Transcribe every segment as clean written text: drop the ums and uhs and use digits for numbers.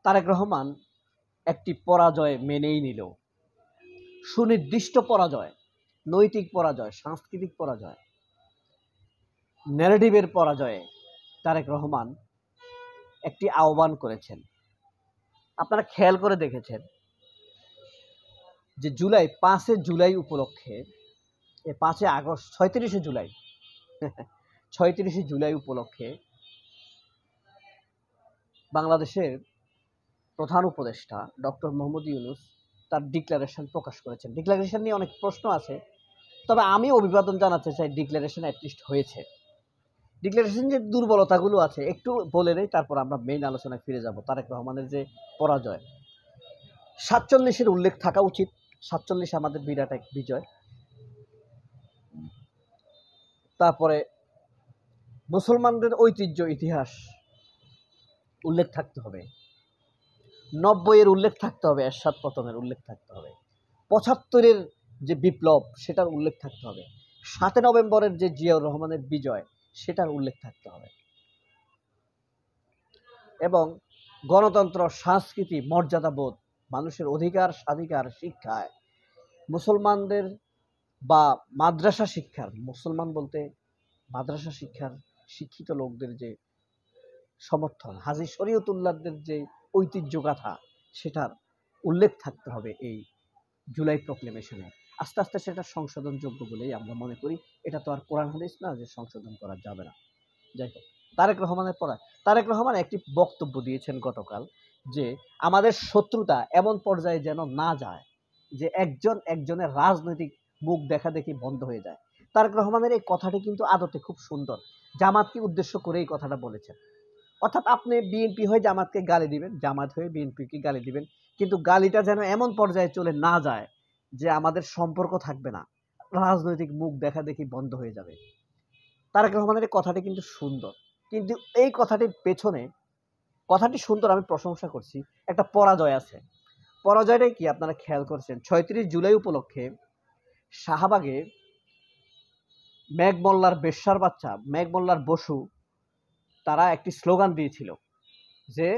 তারেক রহমান একটি পরাজয় মেনেই নিল, সুনির্দিষ্ট পরাজয়, নৈতিক পরাজয়, সাংস্কৃতিক পরাজয়, ন্যারেটিভের পরাজয়ে তারেক রহমান একটি আহ্বান করেছেন। আপনারা খেয়াল করে দেখেছেন যে 5 জুলাই উপলক্ষে, 5 আগস্ট, 36 জুলাই উপলক্ষে বাংলাদেশের প্রধান উপদেষ্টা ডক্টর মোহাম্মদ ইউনূস তার ডিক্লারেশন প্রকাশ করেছেন। ডিক্লারেশন নিয়ে অনেক প্রশ্ন আছে, তবে আমি অভিবাদন জানাতে চাই, ডিক্লারেশন অ্যাটলিস্ট হয়েছে। ডিক্লারেশন যে দুর্বলতাগুলো আছে একটু বলে নেই, তারপর আমরা মেইন আলোচনায় ফিরে যাব। তারেক রহমানের যে পরাজয়, 47-এর উল্লেখ থাকা উচিত। 47 আমাদের বিরাট এক বিজয়। তারপরে মুসলমানদের ঐতিহ্য, ইতিহাস উল্লেখ থাকতে হবে, 90-এর উল্লেখ থাকতে হবে, এরশাদ পতনের উল্লেখ থাকতে হবে, 75-এর যে বিপ্লব সেটার উল্লেখ থাকতে হবে, 7 নভেম্বরের যে জিয়াউর রহমানের বিজয় সেটার উল্লেখ থাকতে হবে, এবং গণতন্ত্র, সংস্কৃতি, মর্যাদাবোধ, মানুষের অধিকার, স্বাধিকার, শিক্ষায় মুসলমানদের বা মাদ্রাসা শিক্ষার, মুসলমান বলতে মাদ্রাসা শিক্ষার শিক্ষিত লোকদের যে সমর্থন, হাজী শরীয়তুল্লাহদের যে ঐতিহ্যগাথা, সেটার উল্লেখ থাকতে হবে এই জুলাই প্রক্লেমেশনে। আস্তে আস্তে সেটা সংশোধনযোগ্য বলেই আমরা মনে করি। এটা তো আর কোরআন হাদিস না যে সংশোধন করা যাবে না। যাই হোক, তারেক রহমান একটি বক্তব্য দিয়েছেন গতকাল, যে আমাদের শত্রুতা এমন পর্যায়ে যেন না যায় যে একজন একজনের রাজনৈতিক মুখ দেখা দেখি বন্ধ হয়ে যায়। তারেক রহমানের এই কথাটি কিন্তু আদতে খুব সুন্দর। জামাতকে উদ্দেশ্য করে এই কথাটা বলেছেন। অর্থাৎ আপনি বিএনপি হয়ে জামাতকে গালি দিবেন, জামাত হয়ে বিএনপিকে গালি দিবেন, কিন্তু গালিটা যেন এমন পর্যায়ে চলে না যায় যে আমাদের সম্পর্ক থাকবে না, রাজনৈতিক মুখ দেখা দেখি বন্ধ হয়ে যাবে। তারেক রহমানের এই কথাটি কিন্তু সুন্দর, কিন্তু এই কথাটির পেছনে, কথাটি সুন্দর, আমি প্রশংসা করছি, একটা পরাজয় আছে। পরাজয়টাই কি আপনারা খেয়াল করছেন? 36 জুলাই উপলক্ষে শাহবাগে মেঘমোল্লার বেশ্যার বাচ্চা, মেঘমোল্লার বসু, তারা একটি স্লোগান দিয়েছিল যে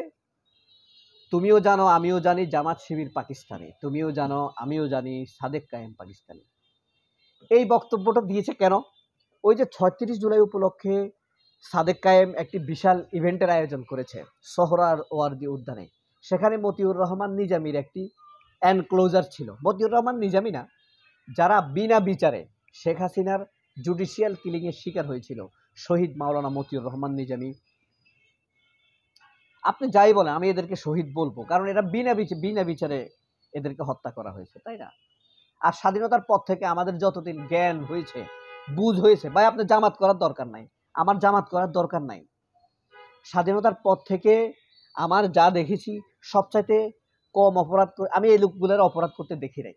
তুমিও জানো আমিও জানি জামাত শিবির পাকিস্তানি, তুমিও জানো আমিও জানি সাদেক কায়েম পাকিস্তানি। এই বক্তব্যটা দিয়েছে কেন? ওই যে 36 জুলাই উপলক্ষে সাদেক কায়েম একটি বিশাল ইভেন্টের আয়োজন করেছে সোহরার ওয়ার্দি উদ্যানে। সেখানে মতিউর রহমান নিজামীর একটি এনক্লোজার ছিল। মতিউর রহমান নিজামী না, যারা বিনা বিচারে শেখ হাসিনার জুডিশিয়াল কিলিংয়ের শিকার হয়েছিল, শহীদ মাওলানা মতিউর রহমান নিজামী। আপনি যাই বলেন, আমি এদেরকে শহীদ বলবো, কারণ এরা বিনা বিচারে এদেরকে হত্যা করা হয়েছে, তাই না? আর স্বাধীনতার পর থেকে আমাদের যতদিন জ্ঞান হয়েছে, বুঝ হয়েছে, ভাই আপনার জামাত করার দরকার নাই, আমার জামাত করার দরকার নাই। স্বাধীনতার পর থেকে আমার যা দেখেছি, সবচাইতে কম অপরাধ আমি এই লোকগুলোর অপরাধ করতে দেখি নাই।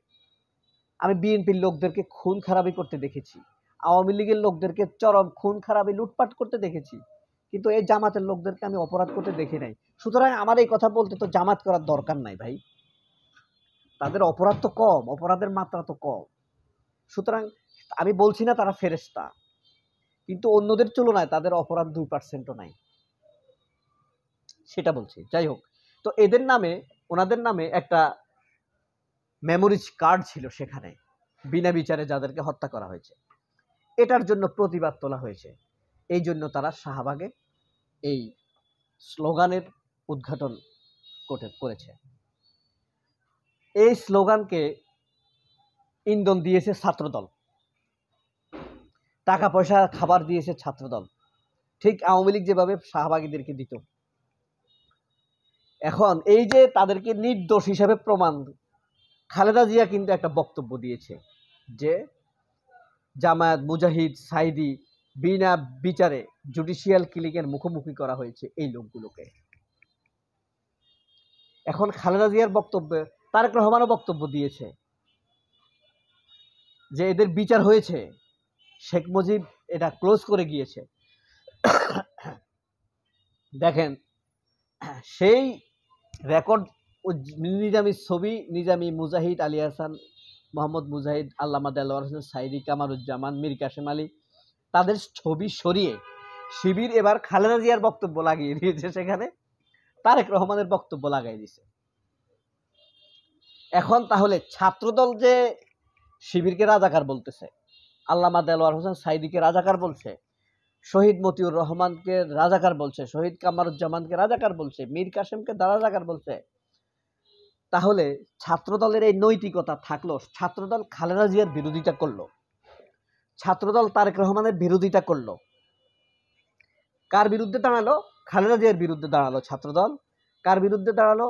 আমি বিএনপির লোকদেরকে খুন খারাপি করতে দেখেছি, আওয়ামী লীগের লোকদেরকে চরম খুন খারাপি লুটপাট করতে দেখেছি, কিন্তু এই জামাতের লোকদেরকে আমি অপরাধ করতে দেখি নাই। সুতরাং আমার এই কথা বলতে তো জামাত করার দরকার নাই ভাই, তাদের অপরাধ তো কম, অপরাধের মাত্রা তো কম। সুতরাং আমি বলছি না তারা ফেরেশতা, কিন্তু অন্যদের তুলনায় তাদের অপরাধ 2%ও নাই, সেটা বলছি। যাই হোক, তো এদের নামে, ওনাদের নামে একটা মেমোরিজ কার্ড ছিল সেখানে, বিনা বিচারে যাদেরকে হত্যা করা হয়েছে, এটার জন্য প্রতিবাদ তোলা হয়েছে। এই জন্য তারা শাহবাগে এই স্লোগানের উদ্ঘাটন করেছে। এই স্লোগানকে ইন্ধন দিয়েছে ছাত্রদল, টাকা পয়সা খাবার দিয়েছে ছাত্রদল, ঠিক আওয়ামী লীগ যেভাবে শাহবাগীদেরকে দিত। এখন এই যে তাদেরকে নির্দোষ হিসেবে প্রমাণ, খালেদা জিয়া কিন্তু একটা বক্তব্য দিয়েছে যে জামায়াত, মুজাহিদ, সাইদি বিনা বিচারে জুডিশিয়াল কিলিংয়ের মুখোমুখি করা হয়েছে এই লোকগুলোকে। এখন খালেদা জিয়ার বক্তব্যে তারেক রহমানও বক্তব্য দিয়েছে যে এদের বিচার হয়েছে, শেখ মুজিব এটা ক্লোজ করে গিয়েছে। দেখেন সেই রেকর্ড, নিজামীর ছবি, নিজামী, মুজাহিদ, আলী হাসান, মোহাম্মদ মুজাহিদ, আল্লামা দেলোয়ার হোসেন সাইদি, কামারুজ্জামান, মীর কাসেম আলী, তাদের ছবি সরিয়ে শিবির এবার খালেদা জিয়ার বক্তব্য লাগিয়ে দিয়েছে সেখানে। তারেক রহমানের বক্তব্য লাগাই দিছে। এখন তাহলে ছাত্রদল যে শিবিরকে রাজাকার বলতেছে, আল্লামা দেলোয়ার হোসেন সাইদিকে রাজাকার বলছে, শহীদ মতিউর রহমানকে রাজাকার বলছে, শহীদ কামারুজ্জামানকে রাজাকার বলছে, মীর কাসেমকে রাজাকার বলছে, তাহলে ছাত্রদলের এই নৈতিকতা থাকলো, ছাত্রদল খালেদা জিয়ার বিরোধিতা করলো, ছাত্রদল তারেক রহমানের বিরোধিতা করলো, কার বিরুদ্ধে দাঁড়ালো? খালেদা জিয়ার বিরুদ্ধে দাঁড়ালো ছাত্রদল। কার বিরুদ্ধে দাঁড়ালো?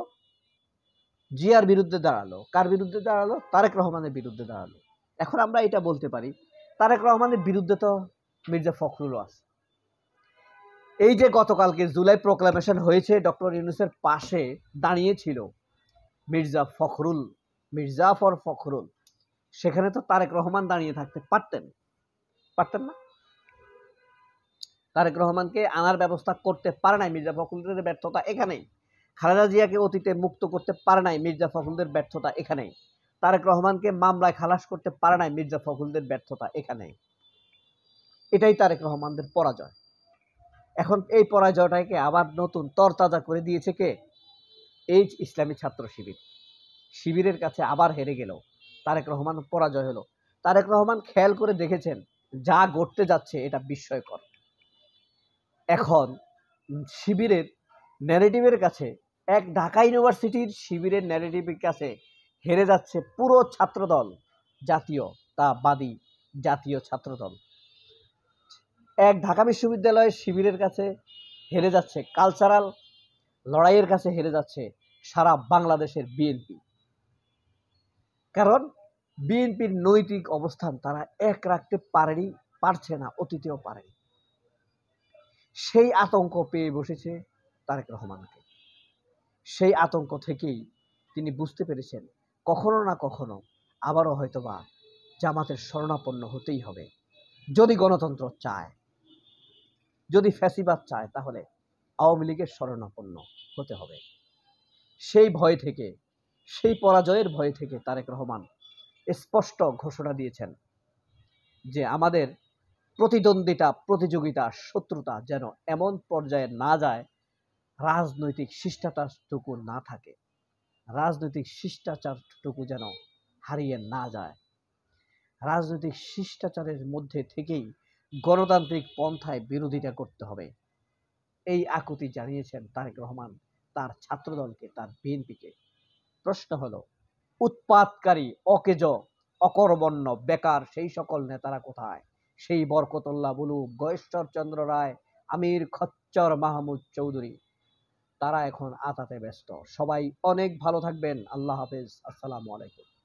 জিয়ার বিরুদ্ধে দাঁড়ালো। কার বিরুদ্ধে দাঁড়ালো? তারেক রহমানের বিরুদ্ধে দাঁড়ালো। এখন আমরা এটা বলতে পারি, তারেক রহমানের বিরুদ্ধে তো মির্জা ফখরুলও আছে। এই যে গতকালকে জুলাই প্রোক্লামেশন হয়েছে, ডক্টর ইউনূসের পাশে দাঁড়িয়েছিল মির্জা ফখরুল, মির্জা ফর ফখরুল, সেখানে তো তারেক রহমান দাঁড়িয়ে থাকতে পারতেন, পারতেন না? তারেক রহমানকে আনার ব্যবস্থা করতে পারে নাই, মির্জা ফখরুলের ব্যর্থতা এখানেই। খালেদা জিয়াকে অতীতে মুক্ত করতে পারে নাই, মির্জা ফখরুলের ব্যর্থতা এখানেই। তারেক রহমানকে মামলায় খালাস করতে পারে নাই, মির্জা ফখরুলের ব্যর্থতা এখানেই। এটাই তারেক রহমানদের পরাজয়। এখন এই পরাজয়টাকে আবার নতুন তরতাজা করে দিয়েছে কে? এই ইসলামী ছাত্র শিবির। শিবিরের কাছে আবার হেরে গেল, তারেক রহমান পরাজয় হলো। তারেক রহমান খেয়াল করে দেখেছেন যা ঘটতে যাচ্ছে এটা বিস্ময়কর। এখন শিবিরের ন্যারেটিভের কাছে, এক ঢাকা ইউনিভার্সিটির শিবিরের ন্যারেটিভের কাছে হেরে যাচ্ছে পুরো ছাত্রদল, জাতীয়তাবাদী জাতীয় ছাত্রদল। এক ঢাকা বিশ্ববিদ্যালয়ের শিবিরের কাছে হেরে যাচ্ছে, কালচারাল লড়াইয়ের কাছে হেরে যাচ্ছে সারা বাংলাদেশের বিএনপি। কারণ বিএনপির নৈতিক অবস্থান তারা এক রাখতে পারেনি, পারছে না, অতীতেও পারেনি। সেই আতঙ্ক পেয়ে বসেছে তারেক রহমানকে। সেই আতঙ্ক থেকেই তিনি বুঝতে পেরেছেন কখনো না কখনো আবারও হয়তোবা জামাতের শরণাপন্ন হতেই হবে। যদি গণতন্ত্র চায়, যদি ফ্যাসিবাদ চায়, তাহলে আওয়ামী লীগের শরণাপন্ন হতে হবে। সেই ভয় থেকে, সেই পরাজয়ের ভয় থেকে তারেক রহমান স্পষ্ট ঘোষণা দিয়েছেন যে আমাদের প্রতিদ্বন্দ্বিতা, প্রতিযোগিতা, শত্রুতা যেন এমন পর্যায়ে না যায়, রাজনৈতিক শিষ্টাচারটুকু না থাকে, রাজনৈতিক শিষ্টাচারটুকু যেন হারিয়ে না যায়। রাজনৈতিক শিষ্টাচারের মধ্যে থেকেই গণতান্ত্রিক পন্থায় বিরোধিতা করতে হবে, এই আকুতি জানিয়েছেন তারেক রহমান তার ছাত্রদলকে, তার বিএনপিকে। প্রশ্ন হলো, উৎপাতকারী, অকেজ, অকর্মণ্য, বেকার সেই সকল নেতারা কোথায়? সেই বরকতুল্লাহ বুলুক, গয়েশ্বরচন্দ্র রায়, আমির খচ্চর, মাহমুদ চৌধুরী, তারা এখন আতাতে ব্যস্ত। সবাই অনেক ভালো থাকবেন। আল্লাহ হাফেজ। আসসালামু আলাইকুম।